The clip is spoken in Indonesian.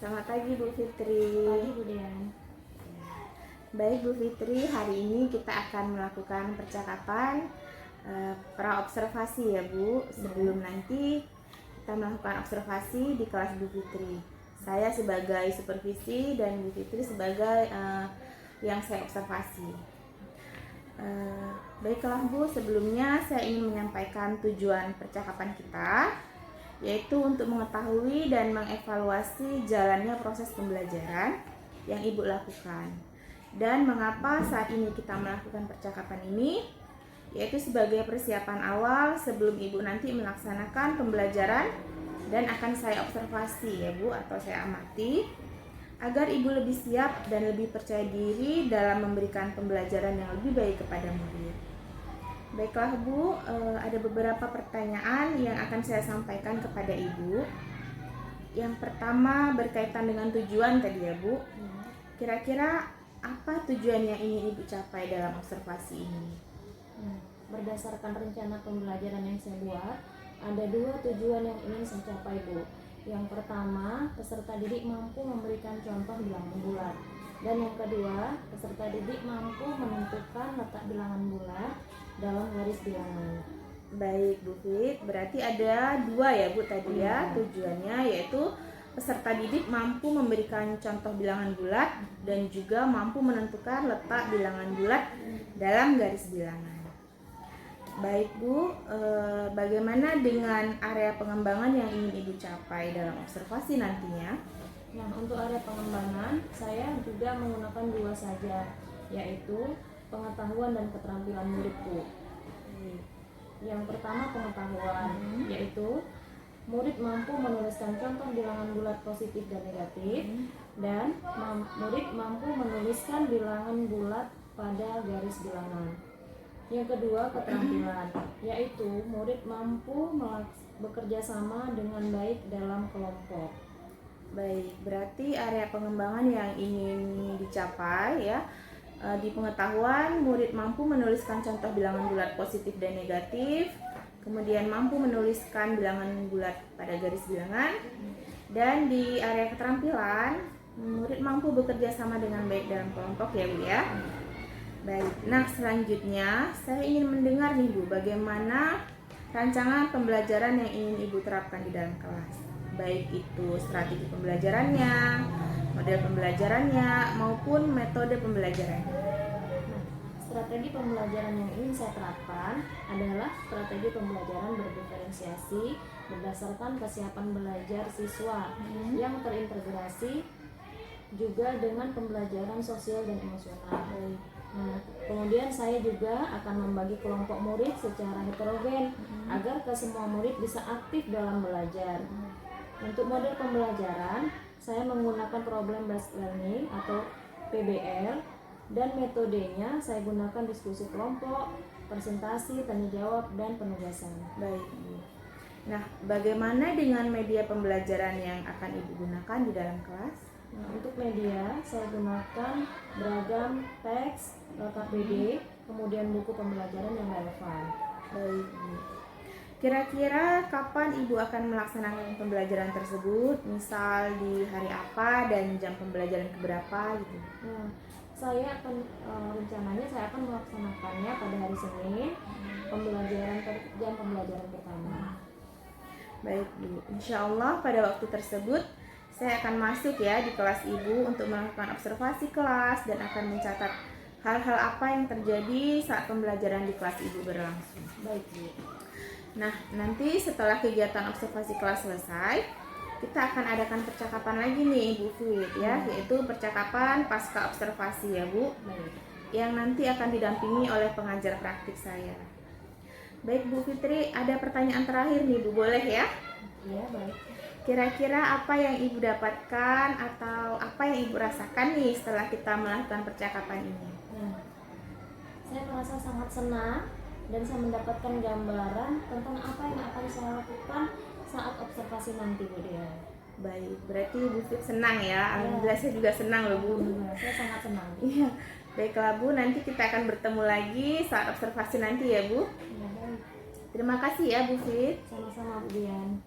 Selamat pagi Bu Fitri. Pagi Bu Dian. Baik Bu Fitri, hari ini kita akan melakukan percakapan pra-observasi ya Bu. Sebelum nanti kita melakukan observasi di kelas Bu Fitri. Saya sebagai supervisi dan Bu Fitri sebagai yang saya observasi. Baiklah Bu, sebelumnya saya ingin menyampaikan tujuan percakapan kita, yaitu untuk mengetahui dan mengevaluasi jalannya proses pembelajaran yang Ibu lakukan. Dan mengapa saat ini kita melakukan percakapan ini, yaitu sebagai persiapan awal sebelum Ibu nanti melaksanakan pembelajaran dan akan saya observasi ya Bu, atau saya amati, agar Ibu lebih siap dan lebih percaya diri dalam memberikan pembelajaran yang lebih baik kepada murid. Baiklah Bu, ada beberapa pertanyaan yang akan saya sampaikan kepada Ibu. Yang pertama berkaitan dengan tujuan tadi ya Bu. Kira-kira apa tujuan yang ingin Ibu capai dalam observasi ini? Berdasarkan rencana pembelajaran yang saya buat, ada 2 tujuan yang ingin saya capai Bu. Yang pertama, peserta didik mampu memberikan contoh bilangan bulat. Dan yang kedua, peserta didik mampu menentukan letak bilangan bulat dalam garis bilangan. Baik Bu Fit, berarti ada 2 ya Bu tadi ya tujuannya, yaitu peserta didik mampu memberikan contoh bilangan bulat dan juga mampu menentukan letak bilangan bulat dalam garis bilangan. Baik Bu, bagaimana dengan area pengembangan yang ingin Ibu capai dalam observasi nantinya? Nah, untuk area pengembangan, saya juga menggunakan 2 saja, yaitu pengetahuan dan keterampilan muridku. Yang pertama pengetahuan, yaitu murid mampu menuliskan contoh bilangan bulat positif dan negatif, dan murid mampu menuliskan bilangan bulat pada garis bilangan. Yang kedua keterampilan, yaitu murid mampu bekerja sama dengan baik dalam kelompok. Baik, berarti area pengembangan yang ingin dicapai ya, di pengetahuan murid mampu menuliskan contoh bilangan bulat positif dan negatif, kemudian mampu menuliskan bilangan bulat pada garis bilangan, dan di area keterampilan murid mampu bekerja sama dengan baik dalam kelompok ya Bu ya. Baik, nah selanjutnya saya ingin mendengar nih Bu, bagaimana rancangan pembelajaran yang ingin Ibu terapkan di dalam kelas, baik itu strategi pembelajarannya, model pembelajarannya, maupun metode pembelajarannya. Nah, strategi pembelajaran yang ingin saya terapkan adalah strategi pembelajaran berdiferensiasi berdasarkan kesiapan belajar siswa yang terintegrasi juga dengan pembelajaran sosial dan emosional. Nah, kemudian saya juga akan membagi kelompok murid secara heterogen agar semua murid bisa aktif dalam belajar. Untuk model pembelajaran, saya menggunakan problem based learning atau PBL, dan metodenya saya gunakan diskusi kelompok, presentasi, tanya jawab, dan penugasan. Baik Bu. Nah, bagaimana dengan media pembelajaran yang akan Ibu gunakan di dalam kelas? Nah, untuk media saya gunakan beragam teks, KPD, kemudian buku pembelajaran yang relevan. Baik Bu. Kira-kira kapan Ibu akan melaksanakan pembelajaran tersebut? Misal di hari apa dan jam pembelajaran keberapa gitu? Nah, saya akan rencananya saya akan melaksanakannya pada hari Senin, jam pembelajaran pertama. Baik Bu, insya Allah pada waktu tersebut saya akan masuk ya di kelas Ibu untuk melakukan observasi kelas dan akan mencatat hal-hal apa yang terjadi saat pembelajaran di kelas Ibu berlangsung. Baik Bu. Nah, nanti setelah kegiatan observasi kelas selesai, kita akan adakan percakapan lagi nih Bu Fit ya, yaitu percakapan pasca observasi ya Bu, yang nanti akan didampingi oleh pengajar praktik saya. Baik Bu Fitri, ada pertanyaan terakhir nih Bu, boleh ya? Iya, baik. Kira-kira apa yang Ibu dapatkan atau apa yang Ibu rasakan nih setelah kita melakukan percakapan ini? Nah, saya merasa sangat senang dan saya mendapatkan gambaran tentang apa yang akan saya lakukan saat observasi nanti Bu Dian. Baik, berarti Bu Fit senang ya. Alhamdulillah saya juga senang loh Bu. Saya sangat senang. Iya. Baiklah Bu, nanti kita akan bertemu lagi saat observasi nanti ya Bu. Ya, baik. Terima kasih ya Bu Fit. Sama-sama Bu Dian.